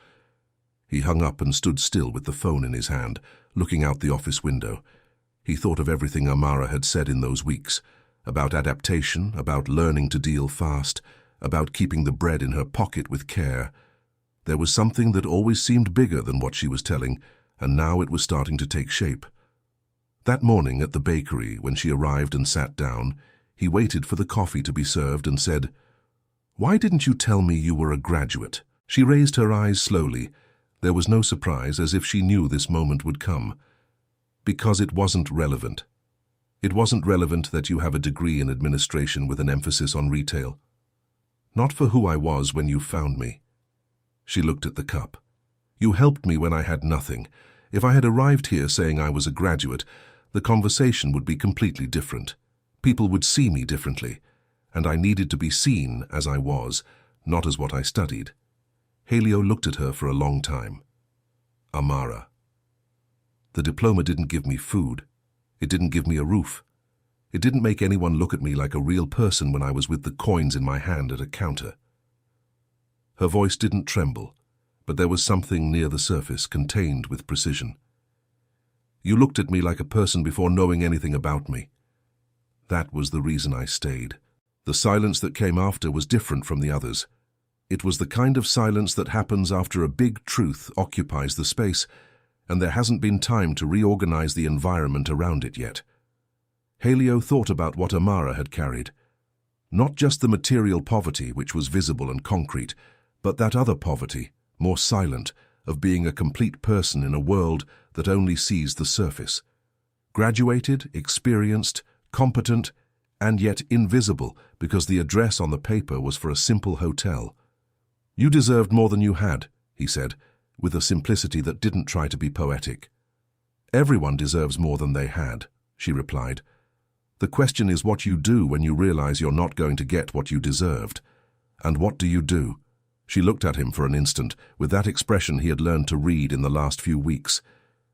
Speaker 1: He hung up and stood still with the phone in his hand, looking out the office window. He thought of everything Amara had said in those weeks, about adaptation, about learning to deal fast, about keeping the bread in her pocket with care. There was something that always seemed bigger than what she was telling, and now it was starting to take shape. That morning at the bakery, when she arrived and sat down, he waited for the coffee to be served and said, "Why didn't you tell me you were a graduate?" She raised her eyes slowly. There was no surprise, as if she knew this moment would come. Because it wasn't relevant. It wasn't relevant that you have a degree in administration with an emphasis on retail. Not for who I was when you found me. She looked at the cup. You helped me when I had nothing. If I had arrived here saying I was a graduate, the conversation would be completely different. People would see me differently, and I needed to be seen as I was, not as what I studied. Helio looked at her for a long time. Amara. The diploma didn't give me food. It didn't give me a roof. It didn't make anyone look at me like a real person when I was with the coins in my hand at a counter. Her voice didn't tremble, but there was something near the surface, contained with precision. You looked at me like a person before knowing anything about me. That was the reason I stayed. The silence that came after was different from the others. It was the kind of silence that happens after a big truth occupies the space, and there hasn't been time to reorganize the environment around it yet. Helio thought about what Amara had carried. Not just the material poverty, which was visible and concrete, but that other poverty, more silent, of being a complete person in a world that only sees the surface. Graduated, experienced, competent, and yet invisible because the address on the paper was for a simple hotel. You deserved more than you had, he said, with a simplicity that didn't try to be poetic. Everyone deserves more than they had, she replied. The question is what you do when you realize you're not going to get what you deserved. And what do you do? She looked at him for an instant, with that expression he had learned to read in the last few weeks.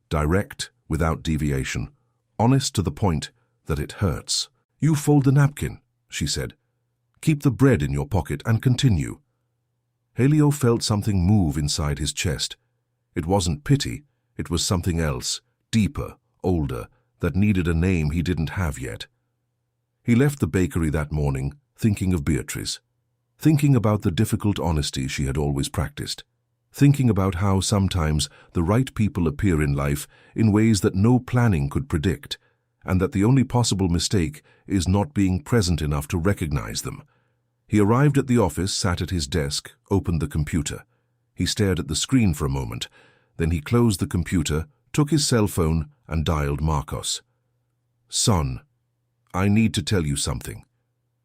Speaker 1: Direct, without deviation. Honest to the point that it hurts. You fold the napkin, she said. Keep the bread in your pocket and continue. Helio felt something move inside his chest. It wasn't pity, it was something else, deeper, older, that needed a name he didn't have yet. He left the bakery that morning, thinking of Beatrice, thinking about the difficult honesty she had always practiced, thinking about how sometimes the right people appear in life in ways that no planning could predict, and that the only possible mistake is not being present enough to recognize them. He arrived at the office, sat at his desk, opened the computer. He stared at the screen for a moment. Then he closed the computer, took his cell phone, and dialed Marcos. Son, I need to tell you something.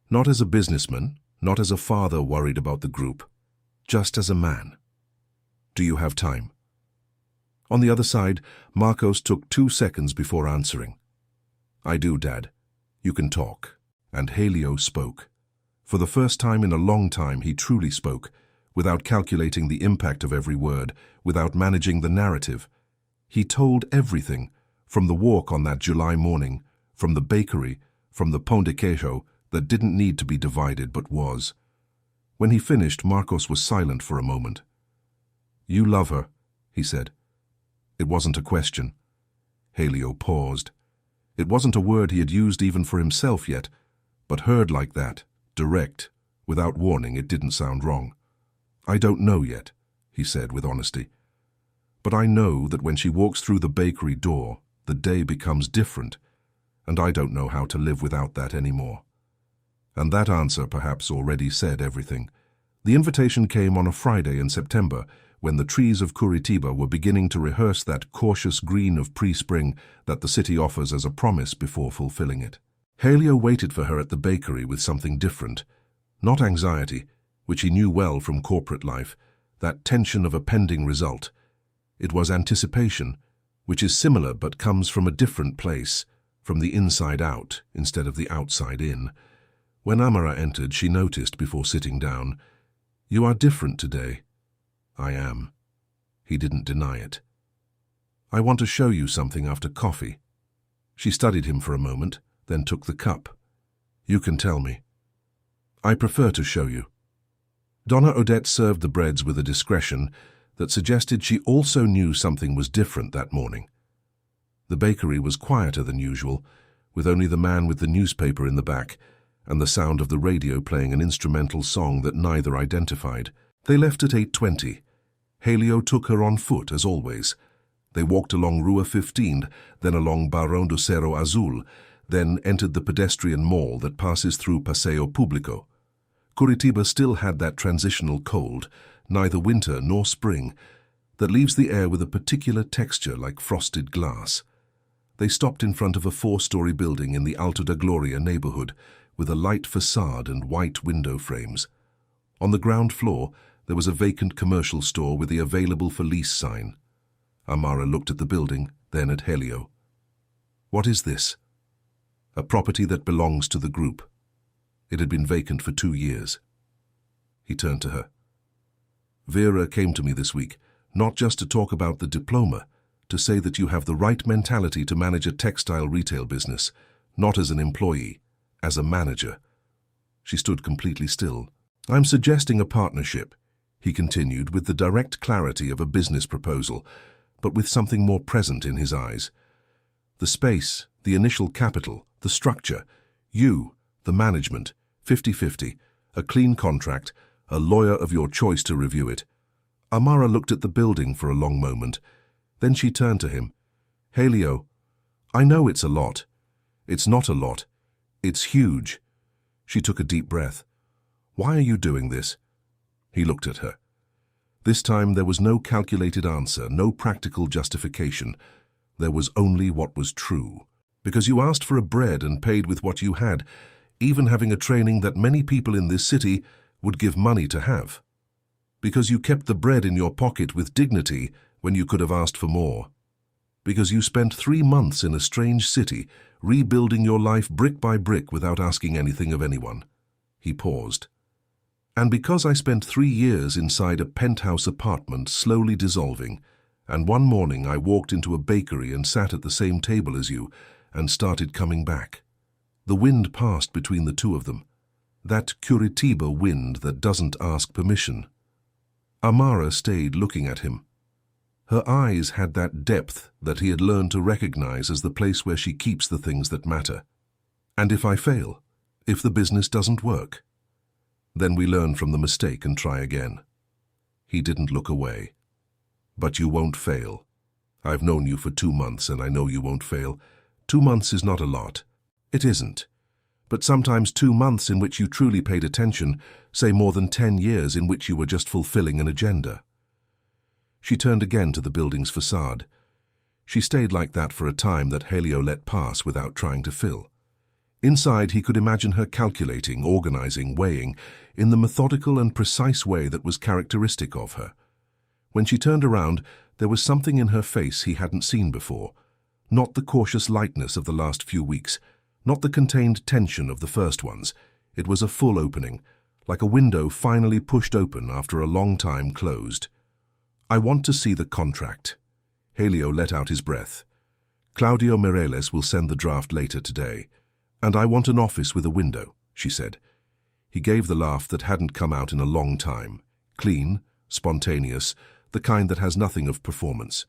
Speaker 1: Not as a businessman, not as a father worried about the group, just as a man. Do you have time? On the other side, Marcos took 2 seconds before answering. I do, Dad. You can talk. And Helio spoke. For the first time in a long time, he truly spoke, without calculating the impact of every word, without managing the narrative. He told everything, from the walk on that July morning, from the bakery, from the pão de queijo that didn't need to be divided but was. When he finished, Marcos was silent for a moment. "You love her," he said. It wasn't a question. Helio paused. It wasn't a word he had used even for himself yet, but heard like that, direct, without warning, it didn't sound wrong. "I don't know yet," he said with honesty. "But I know that when she walks through the bakery door, the day becomes different, and I don't know how to live without that anymore." And that answer perhaps already said everything. The invitation came on a Friday in September, when the trees of Curitiba were beginning to rehearse that cautious green of pre-spring that the city offers as a promise before fulfilling it. Helio waited for her at the bakery with something different. Not anxiety, which he knew well from corporate life, that tension of a pending result. It was anticipation, which is similar but comes from a different place, from the inside out instead of the outside in. When Amara entered, she noticed before sitting down, "You are different today." "I am." He didn't deny it. "I want to show you something after coffee." She studied him for a moment, then took the cup. "You can tell me." "I prefer to show you." Donna Odette served the breads with a discretion that suggested she also knew something was different that morning. The bakery was quieter than usual, with only the man with the newspaper in the back and the sound of the radio playing an instrumental song that neither identified. They left at 8:20. Helio took her on foot, as always. They walked along Rua 15, then along Barão do Cerro Azul, then entered the pedestrian mall that passes through Passeio Público. Curitiba still had that transitional cold, neither winter nor spring, that leaves the air with a particular texture like frosted glass. They stopped in front of a 4-story building in the Alto da Gloria neighborhood, with a light facade and white window frames. On the ground floor, there was a vacant commercial store with the available for lease sign. Amara looked at the building, then at Helio. "What is this?" "A property that belongs to the group. It had been vacant for 2 years. He turned to her. "Vera came to me this week, not just to talk about the diploma, to say that you have the right mentality to manage a textile retail business, not as an employee, as a manager." She stood completely still. "I'm suggesting a partnership," he continued with the direct clarity of a business proposal, but with something more present in his eyes. "The space, the initial capital, the structure, you, the management, 50-50, a clean contract, a lawyer of your choice to review it." Amara looked at the building for a long moment. Then she turned to him. "Helio, I know it's a lot. It's not a lot. It's huge." She took a deep breath. "Why are you doing this?" He looked at her. This time there was no calculated answer, no practical justification. There was only what was true. "Because you asked for a bread and paid with what you had, even having a training that many people in this city would give money to have. Because you kept the bread in your pocket with dignity when you could have asked for more. Because you spent 3 months in a strange city, rebuilding your life brick by brick without asking anything of anyone." He paused. "And because I spent 3 years inside a penthouse apartment slowly dissolving, and one morning I walked into a bakery and sat at the same table as you and started coming back." The wind passed between the two of them. That Curitiba wind that doesn't ask permission. Amara stayed looking at him. Her eyes had that depth that he had learned to recognize as the place where she keeps the things that matter. "And if I fail? If the business doesn't work?" "Then we learn from the mistake and try again." He didn't look away. "But you won't fail. I've known you for 2 months and I know you won't fail. 2 months is not a lot. It isn't. But sometimes 2 months in which you truly paid attention say more than 10 years in which you were just fulfilling an agenda." She turned again to the building's facade. She stayed like that for a time that Helio let pass without trying to fill. Inside, he could imagine her calculating, organizing, weighing, in the methodical and precise way that was characteristic of her. When she turned around, there was something in her face he hadn't seen before. Not the cautious lightness of the last few weeks, not the contained tension of the first ones. It was a full opening, like a window finally pushed open after a long time closed. "I want to see the contract." Helio let out his breath. "Claudio Mireles will send the draft later today. And I want an office with a window," she said. He gave the laugh that hadn't come out in a long time. Clean, spontaneous, the kind that has nothing of performance.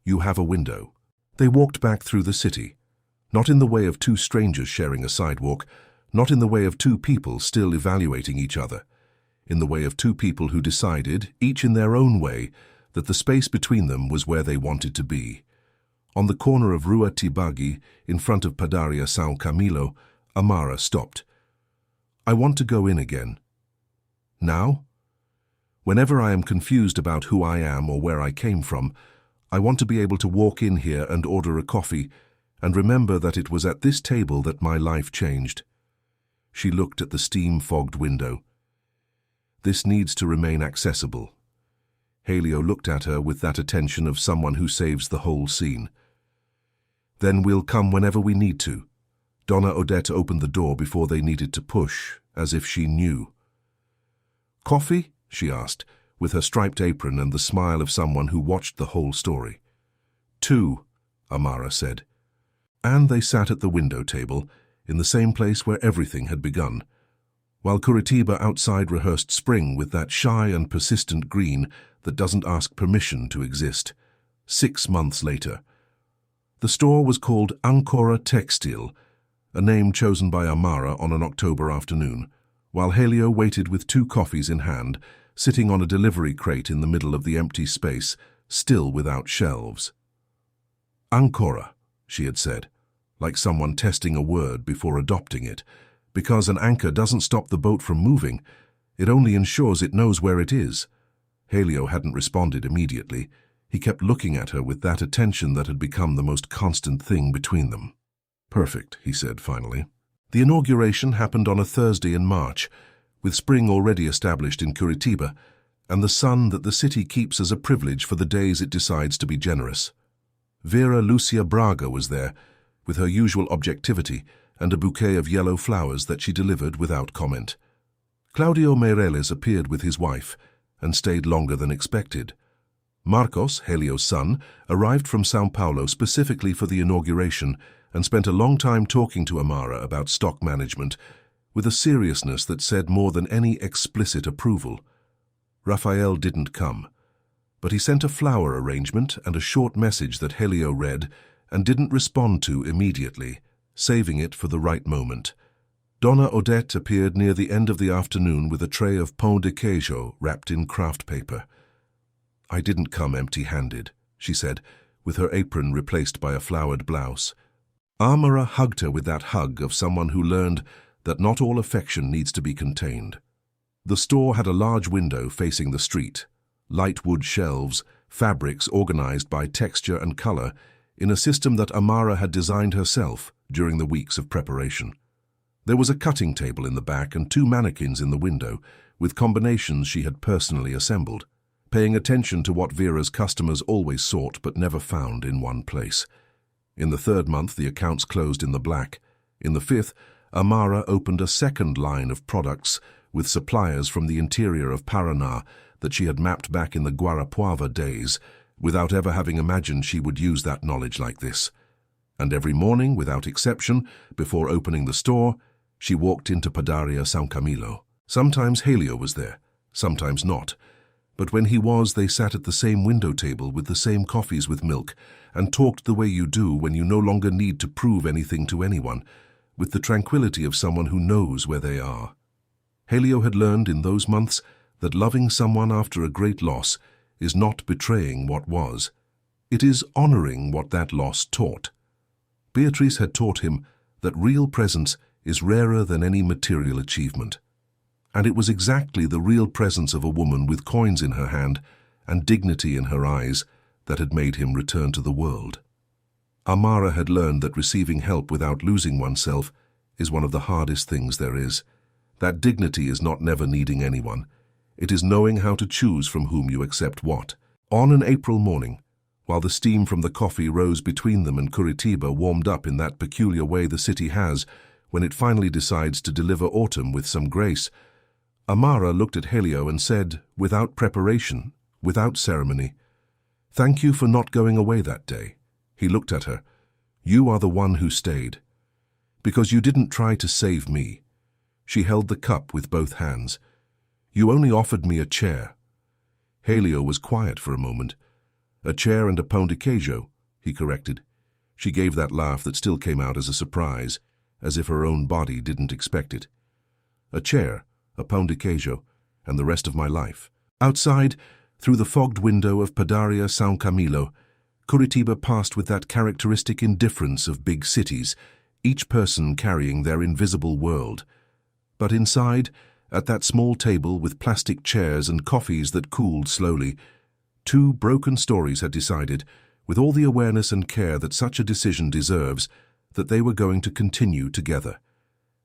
Speaker 1: "You have a window." They walked back through the city, not in the way of two strangers sharing a sidewalk, not in the way of two people still evaluating each other, in the way of two people who decided, each in their own way, that the space between them was where they wanted to be. On the corner of Rua Tibagi, in front of Padaria São Camilo, Amara stopped. "I want to go in again." "Now?" "Whenever I am confused about who I am or where I came from, I want to be able to walk in here and order a coffee and remember that it was at this table that my life changed." She looked at the steam-fogged window. "This needs to remain accessible." Helio looked at her with that attention of someone who saves the whole scene. "Then we'll come whenever we need to." Donna Odette opened the door before they needed to push, as if she knew. "Coffee?" she asked, with her striped apron and the smile of someone who watched the whole story. "Two," Amara said. And they sat at the window table, in the same place where everything had begun, while Curitiba outside rehearsed spring with that shy and persistent green that doesn't ask permission to exist. 6 months later. The store was called Ancora Textil, a name chosen by Amara on an October afternoon, while Helio waited with 2 coffees in hand, sitting on a delivery crate in the middle of the empty space, still without shelves. "Ancora," she had said, like someone testing a word before adopting it, because an anchor doesn't stop the boat from moving, it only ensures it knows where it is. Helio hadn't responded immediately. He kept looking at her with that attention that had become the most constant thing between them. "Perfect," he said finally. The inauguration happened on a Thursday in March, with spring already established in Curitiba, and the sun that the city keeps as a privilege for the days it decides to be generous. Vera Lucia Braga was there, with her usual objectivity and a bouquet of yellow flowers that she delivered without comment. Claudio Mireles appeared with his wife, and stayed longer than expected. Marcos, Helio's son, arrived from São Paulo specifically for the inauguration and spent a long time talking to Amara about stock management, with a seriousness that said more than any explicit approval. Rafael didn't come, but he sent a flower arrangement and a short message that Helio read and didn't respond to immediately, saving it for the right moment. Donna Odette appeared near the end of the afternoon with a tray of pão de queijo wrapped in craft paper. "I didn't come empty-handed," she said, with her apron replaced by a flowered blouse. Amara hugged her with that hug of someone who learned that not all affection needs to be contained. The store had a large window facing the street, light wood shelves, fabrics organized by texture and color, in a system that Amara had designed herself during the weeks of preparation. There was a cutting table in the back and 2 mannequins in the window, with combinations she had personally assembled, paying attention to what Vera's customers always sought but never found in one place. In the 3rd month, the accounts closed in the black. In the 5th, Amara opened a second line of products with suppliers from the interior of Paraná that she had mapped back in the Guarapuava days, without ever having imagined she would use that knowledge like this. And every morning, without exception, before opening the store, she walked into Padaria São Camilo. Sometimes Helio was there, sometimes not. But when he was, they sat at the same window table with the same coffees with milk and talked the way you do when you no longer need to prove anything to anyone, with the tranquility of someone who knows where they are. Helio had learned in those months that loving someone after a great loss is not betraying what was. It is honoring what that loss taught. Beatrice had taught him that real presence is rarer than any material achievement. And it was exactly the real presence of a woman with coins in her hand and dignity in her eyes that had made him return to the world. Amara had learned that receiving help without losing oneself is one of the hardest things there is. That dignity is not never needing anyone. It is knowing how to choose from whom you accept what. On an April morning, while the steam from the coffee rose between them and Curitiba warmed up in that peculiar way the city has when it finally decides to deliver autumn with some grace, Amara looked at Helio and said, without preparation, without ceremony, "Thank you for not going away that day." He looked at her. "You are the one who stayed. Because you didn't try to save me." She held the cup with both hands. "You only offered me a chair." Helio was quiet for a moment. "A chair and a pão de queijo," he corrected. She gave that laugh that still came out as a surprise, as if her own body didn't expect it. "A chair, a pão de queijo, and the rest of my life." Outside, through the fogged window of Padaria São Camilo, Curitiba passed with that characteristic indifference of big cities, each person carrying their invisible world. But inside, at that small table with plastic chairs and coffees that cooled slowly, two broken stories had decided, with all the awareness and care that such a decision deserves, that they were going to continue together.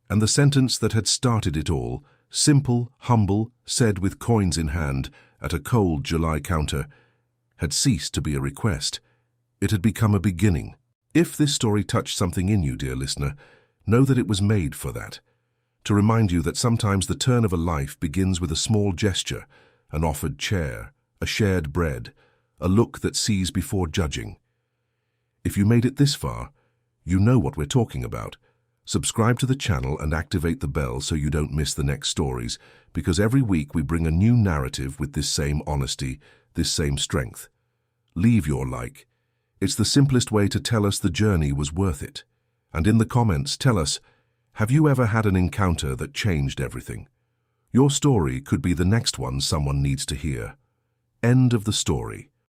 Speaker 1: And the sentence that had started it all, simple, humble, said with coins in hand, at a cold July counter, had ceased to be a request. It had become a beginning. If this story touched something in you, dear listener, know that it was made for that. To remind you that sometimes the turn of a life begins with a small gesture, an offered chair, a shared bread, a look that sees before judging. If you made it this far, you know what we're talking about. Subscribe to the channel and activate the bell so you don't miss the next stories, because every week we bring a new narrative with this same honesty, this same strength. Leave your like. It's the simplest way to tell us the journey was worth it. And in the comments, tell us, have you ever had an encounter that changed everything? Your story could be the next one someone needs to hear. End of the story.